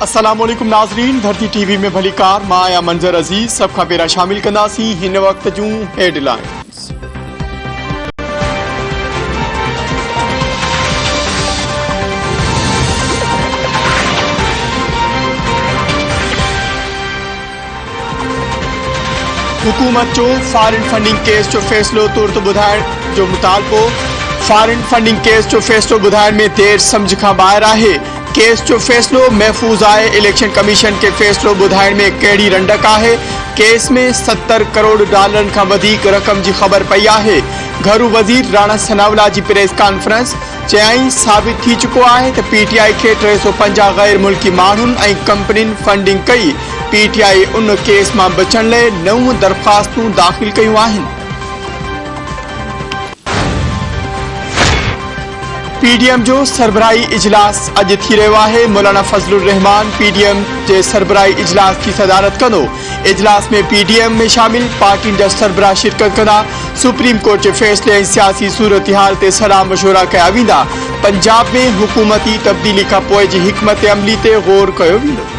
अस्सलामुअलैकुम नाज़रीन, धरती टीवी में भली कार माया मंजर अजीज सब खां पहिरां शामिल कंदासीं हिन वक्त जूं हेडलाइंस। हुकूमत जो फॉरेन फंडिंग केस जो फैसलो तुर्त बुधाइण जो मुतालबो। फॉरेन फंडिंग केस जो फैसलो बुधाइण में देर समझ खां ॿाहिरि आहे। केस जो फैसलो महफूज आहे। इलेक्शन कमीशन के फैसलो बुधाइण में कहिड़ी रंडक आहे। केस में 70 करोड़ डॉलरनि खां वधीक रक़म जी ख़बर पई आहे। घरू वज़ीर राणा सनावला जी प्रेस कॉन्फ्रेंस चयाईं साबित थी चुको आहे त पीटीआई खे 350 गैर मुल्की माण्हुनि ऐं कंपनियुनि फंडिंग कई। पीटीआई उन केस मां बचण लाइ 9 दरख़्वास्तूं दाख़िल कयूं आहिनि। पीडीएम जो सरबराही इजलास अॼु थी रहियो आहे। मौलाना फजलुर रहमान पीडीएम जे सरबराही इजलास की सदारत कंदो। इजलास में पीडीएम में शामिल पार्टियुनि जा सरबराह शिरकत कंदा। सुप्रीम कोर्ट जे फैसले ऐं सियासी सूरत हाल ते सलाह मशवरा कया वेंदा। पंजाब में हुकूमती तब्दीली खां पोइ जी हिकमत अमली ते गौर कयो वेंदो।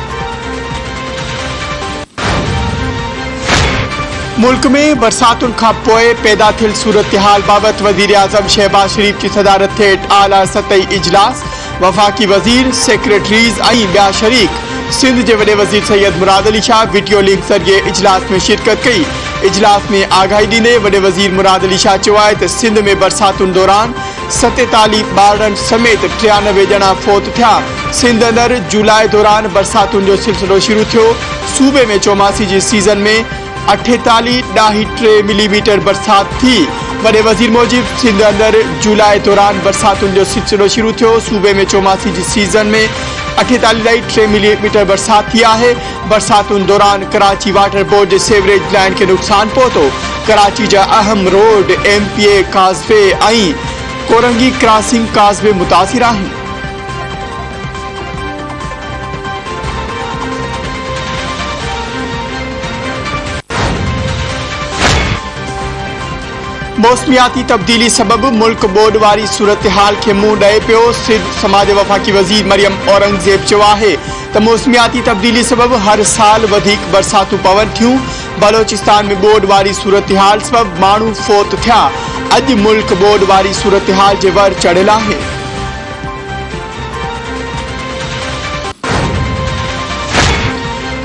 मुल्क में बरसातुनि खां पोइ पैदा थियल सूरत हाल बाबति वज़ीर आज़म शहबाज शरीफ की सदारत हेठि आला सतही इजलास। वफ़ाक़ी वज़ीर, सेक्रेटरीज़ ऐं ॿिया शरीक। सिंध के वॾे वज़ीर सैयद मुराद अली शाह वीडियो लिंक ज़रिए इजलास में शिरकत कई। इजलास में आगाही ॾींदे वॾे वज़ीर मुराद अली शाह चयो आहे त सिंध में बरसातुनि दौरान 47 ॿारनि समेत 93 ॼणा फौत थिया। सिंध अंदरि जुलाई दौरान बरसातुनि जो सिलसिलो शुरू थियो। सूबे में चौमासी जी सीज़न में 48.3 मिलीमीटर बरसात थी। वॾे वज़ीर मूजिब सिंध अंदरि जुलाई दौरान बरसातुनि जो सिलसिलो शुरू थियो। सूबे में चौमासी जी सीज़न में 48.3 मिलीमीटर बरसात थी आहे। बरसातुनि दौरान कराची वाटर बोर्ड जे सेवरेज लाइन के नुक़सान पहुतो। कराची जा अहम रोड MPA काज़वे ऐं कोरंगी क्रॉसिंग काज़वे मुतासिर आहिनि। मौसमियाती तब्दीली सबब मुल्क बोर्ड वारी सूरत हाल के मुंह ॾे पियो। सिंध समाज वफ़ाक़ी वज़ीर मरियम औरंगज़ेब चयो आहे त मौसमियाती तब्दीली सबब हर साल वधीक बरसातूं पवन थियूं। बलोचिस्तान में बोर्ड वारी सूरत हाल सबब माण्हू फौत थिया। अॼु मुल्क बोर्ड वारी सूरत हाल जे वर चढ़ियल आहे।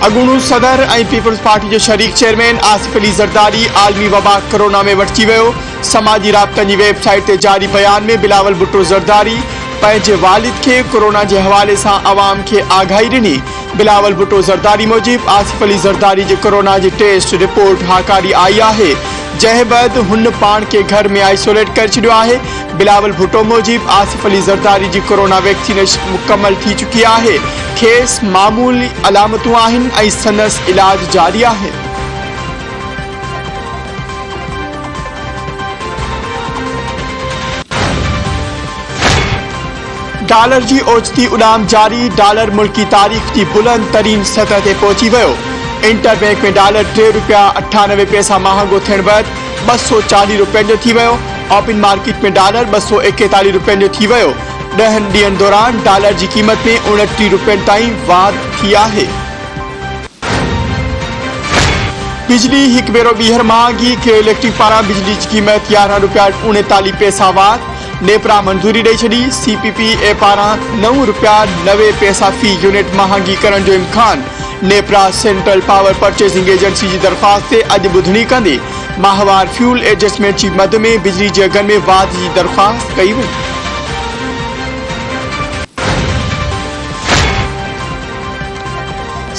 अगूणो सदर ऐं पीपल्स पार्टी जो शरीक चेयरमैन आसिफ अली ज़रदारी आलमी वबा कोरोना में वठिजी वियो। समाजी राब्तनि जी वेबसाइट ते जारी बयान में बिलावल भुट्टो ज़रदारी पंहिंजे वालिद के कोरोना के हवाले से आवाम के आगाही ॾिनी। बिलावल भुट्टो ज़रदारी मूजिब आसिफ अली ज़रदारी जे कोरोना जी टेस्ट रिपोर्ट हाकारी आई आहे, जंहिं बैदि हुन पान के घर में आइसोलेट कर छॾियो आहे। बिलावल भुट्टो मूजिब आसिफ अली ज़रदारी जी कोरोना वैक्सीनेशन मुकम्मल थी चुकी आहे। खेसि मामूली अलामतूं आहिनि ऐं संदसि इलाज जारी आहे। डॉलर की ओचिती उॾाम जारी। डॉलर मुल्की तारीख़ की बुलंद तरीन सतह ते पहुची वियो। इंटरबैंक में डॉलर 3 रुपया 98 पैसा महांगो थियण बैदि 240 रुपयनि जो थी वियो। ओपन मार्केट में डॉलर 241 रुपयनि जो थी वियो। 10 ॾींहनि दौरान डॉलर की कीमत में 29 रुपयनि ताईं वाध थी आहे। बिजली एक भेरो ॿीहर महांगी। के इलेक्ट्रिक पारां बिजली की कीमत 11 रुपया 39 पैसा वाध। नेपरा मंजूरी ॾेई छॾी। CPPA पारां 9 रुपया 90 पैसा फी यूनिट महांगी करण जो इम्कान। NEPRA central power purchasing agency की दरख्वास्त से अॼु ॿुधणी कंदी। माहवार फ्यूल एडजस्टमेंट की मद में बिजली के अघनि में वाध की दरख्वास्त कई वई।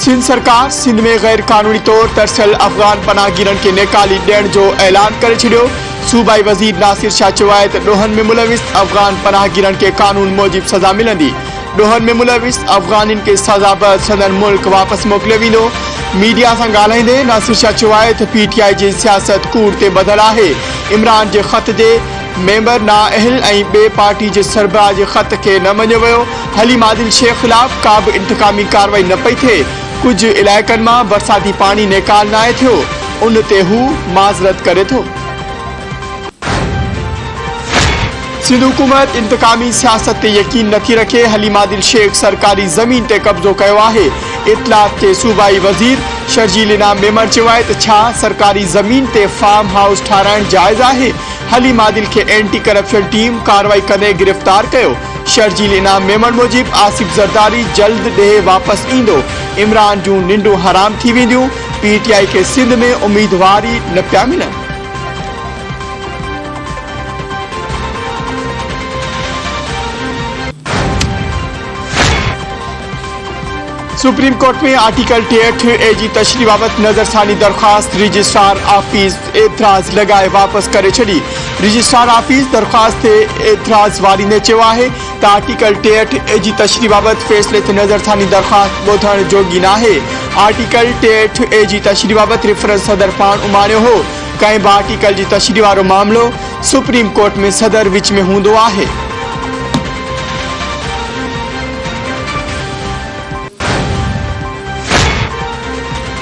सिंध सरकार सिंध में गैर कानूनी तौर तरसल अफगान पनाहगीरन के निकाली ॾियण जो ऐलान करे छॾियो। सूबाई वज़ीर नासिर शाह चयो आहे त ॾोहनि में मुलविस अफगान पनाहगीरन के कानून मूजिब सज़ा मिलंदी। ॾोहनि में मुलविस अफगानिन के सज़ा बैदि संदन मुल्क वापस मोकिलियो वेंदो। मीडिया से ॻाल्हाईंदे नासिर शाह चयो आहे त PTI जी सियासत कूड़ ते ॿधल आहे। इमरान के ख़त जे मेंबर नाअहल ऐं ॿिए पार्टी के सरबराह के ख़त के न मञियो वियो। हलीम आदिल शेख ख़िलाफ़ का भी इंतकामी कार्रवाई न पई थिए। कुछ इलाइक़नि मां बरसाती पानी निकाल न आहे थियो, उन ते हू माज़रत करे थो। सिंध हुकूमत इंतकामी सियासत ते यकीन नथी रखे। हलीम आदिल शेख सरकारी जमीन ते कब्जो कयो आहे। इतलात के सूबाई वजीर शर्जील इनाम मेमर चयो आहे त छा सरकारी जमीन ते फार्म हाउस ठाराइण जायज़ आहे। हलीम आदिल के एंटी करप्शन टीम कार्रवाई कंदे गिरफ्तार कयो। शर्जील इनाम मेमर मूजिब आसिफ जरदारी जल्द ॾे वापस ईंदो। इमरान जूं निंडूं हराम थी वेंदियूं। PTI के सिंध में उम्मीदवारी न पिया मिलनि। सुप्रीम कोर्ट में आर्टिकल 63A जी तशरीह बाबत नज़रसानी दरख्वास्त रजिस्ट्रार आफिस एतराज़ लगाए वापस करे छड़ी। रजिस्ट्रार आफिस दरख्वास्त ते एतराज़ वारी ने चयो आहे त आर्टिकल 63A जी तशरीह बाबत फैसले ते नज़रसानी दरख्वास्त ॿुधण जोगी नाहे। आर्टिकल 63A जी तशरीह बाबत रेफरेंस सदर पाण उमाणियो हो। कंहिं बि आर्टिकल जी तशरीह वारो मामलो सुप्रीम कोर्ट में सदर विच में हूंदो आहे।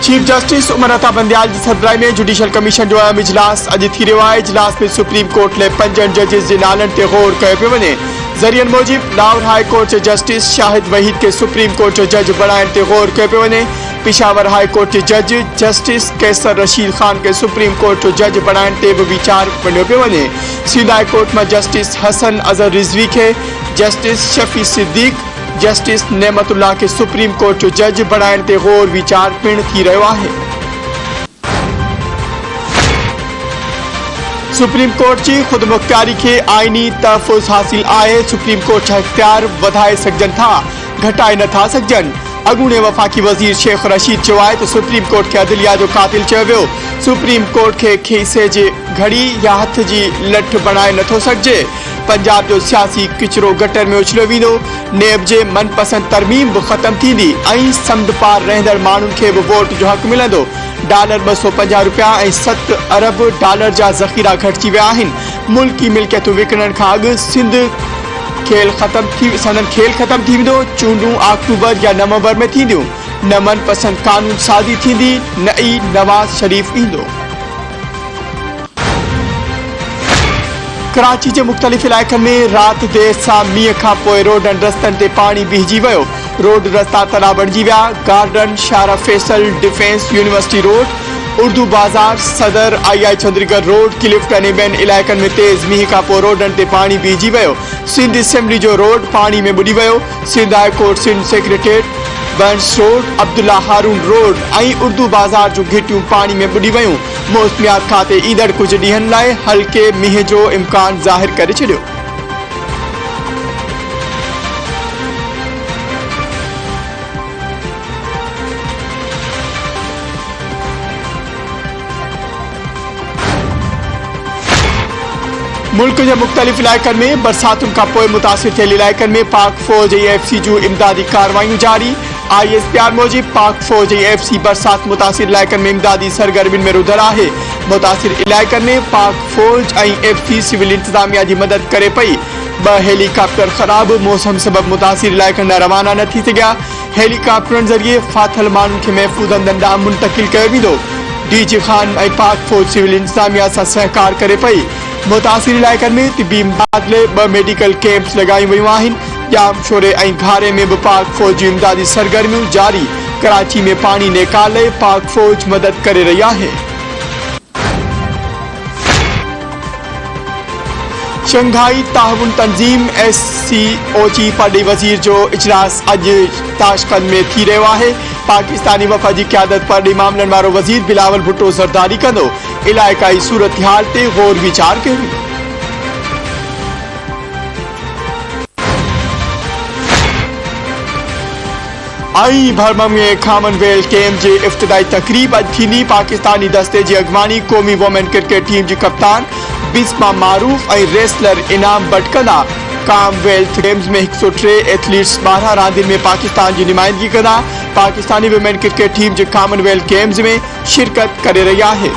चीफ जस्टिस उमर अता बंदयाल की सदराई में जुडिशल कमीशन जो अहम इजलास अज थी रहियो आहे। इजलास में सुप्रीम कोर्ट ले 5 जजिस के नालन ते गौर कयो पियो वञे। ज़रियन मूजिब लाहौर हाई कोर्ट के जस्टिस शाहिद वहीद के सुप्रीम कोर्ट जो जज बणाइण ते गौर कयो पियो वञे। पेशावर हाई कोर्ट के जज जस्टिस कैसर रशीद खान के सुप्रीम कोर्ट जो जज बणाइण ते भी वीचार वंडियो पियो वञे। सिंध हाई कोर्ट में जस्टिस हसन अजहर रिजवी के, जस्टिस शफी सिद्दीक, जस्टिस नेमतुल्लाह के सुप्रीम कोर्ट जो जज बणाइण ते गौर वीचार पिण थी रहियो आहे। सुप्रीम कोर्ट की खुद मुख्तियारी के आईनी तहफ़ुज़ हासिल आहे। सुप्रीम कोर्ट जा इख्तियार वधाए सघजनि था, घटाए नथा सघजनि। अॻूणे वफ़ाक़ी वज़ीर शेख रशीद चयो आहे त सुप्रीम कोर्ट के अदलिया जो कातिल चयो वियो। सुप्रीम कोर्ट के खीसे जे घड़ी या हथ जी लठ बणाए नथो सघिजे। पंजाब जो सियासी किचरो गटर में उछलियो वेंदो। नेब जे मनपसंद तरमीम भी ख़त्म थींदी ऐं समुंड पार रहंदड़ माण्हुनि खे भी वोट जो हक़ मिलंदो। डॉलर 250 रुपया ऐं 7 अरब डॉलर जा ज़ख़ीरा घटिजी विया आहिनि। मुल्की मिल्कियतूं विकिणण खां अॻु संदन खेल ख़त्म थी वेंदो। चूंडूं अक्टूबर या नवंबर में थींदियूं। न मनपसंद कानून साज़ी थींदी, न ई नवाज़ शरीफ ईंदो। कराची के मुख्तलिफ इलाक़नि में रात देर सां मींहं खां पोइ रोडनि रस्तनि ते पाणी बीहजी वियो। रोड रस्ता तला बणिजी विया। गार्डन, शारा Faisal, defence university road, Urdu बाजार, सदर, II चंद्रीगढ़ रोड, क्लिफ्ट अने ॿियनि इलाइक़नि में तेज़ मींहं खां पोइ रोडनि ते पाणी बीहजी वियो। सिंध असेंबली जो रोड पाणी में ॿुॾी वियो। Sindh high court, Sindh secretariat, Burns road, Abdullah Haroon road ऐं उर्दू बाजार जूं घिटियूं पाणी में ॿुॾी वियूं। मौसमियात खाते ईंदड़ कुछ ॾींहनि लाइ हल्के मींहं जो इम्कान ज़ाहिर करे छॾियो। मुल्क के मुख्तलिफ इलाइक़नि में बरसातुनि खां पोइ मुतासिर थियल इलाइक़नि में पाक फ़ौज ऐं FC जूं इमदादी कार्रवाइयूं जारी। ISPR मूजिब पाक फ़ौज ऐं FC बरसात मुतासिर इलाइक़नि में इमदादी सरगर्मियुनि में रुधल आहे। मुतासिर इलाइक़नि में पाक फ़ौज ऐं FC सिविल इंतज़ामिया जी मदद करे पई। 2 हेलीकॉप्टर ख़राब मौसम सबब मुतासिर इलाइक़नि ॾांहुं रवाना न थी सघिया। हेलीकॉप्टरनि ज़रिए फाथल माण्हुनि खे महफ़ूज़ हंधनि ॾांहुं मुंतक़िल कयो वेंदो। DG खान ऐं पाक फ़ौज सिविल इंतज़ामिया सां सहकार करे पई। मुतासिर इलाइक़नि में तिबी इमदाद लाइ 2 मेडिकल कैंप्स लगाई वयूं आहिनि। जाम शोरे ऐं घारे में भी पाक फ़ौज जूं इमदादी सरगर्मियूं जारी। कराची में पानी निकाल लाइ पाक फ़ौज मदद करे रही आहे। शंघाई ताउन तंजीम SCO जी पड़ी वज़ीर जो इजलास अज ताशकंद में थी रहियो आहे। पाकिस्तानी वफ़द की क़यादत पड़ी मामलन वारो वज़ीर बिलावल भुट्टो ज़रदारी कंदो। इलाइक़ाई सूरत हाल ते गौर वीचार कयो वेंदो। बर्मिंघम में कॉमनवेल्थ गेम के इफ्तिताई तकरीब अज थींदी। पाकिस्तानी दस्ते की अगवानी क़ौमी वुमेन क्रिकेट टीम की कप्तान बिस्मा मारूफ और रेसलर इनाम बट कंदा। कॉमनवेल्थ गेम्स में 103 एथलीट्स 12 रांदियुनि में पाकिस्तान की नुमाइंदगी कंदा। पाकिस्तानी वुमेन क्रिकेट टीम जो कॉमनवेल्थ गेम्स में शिरकत करे रही है।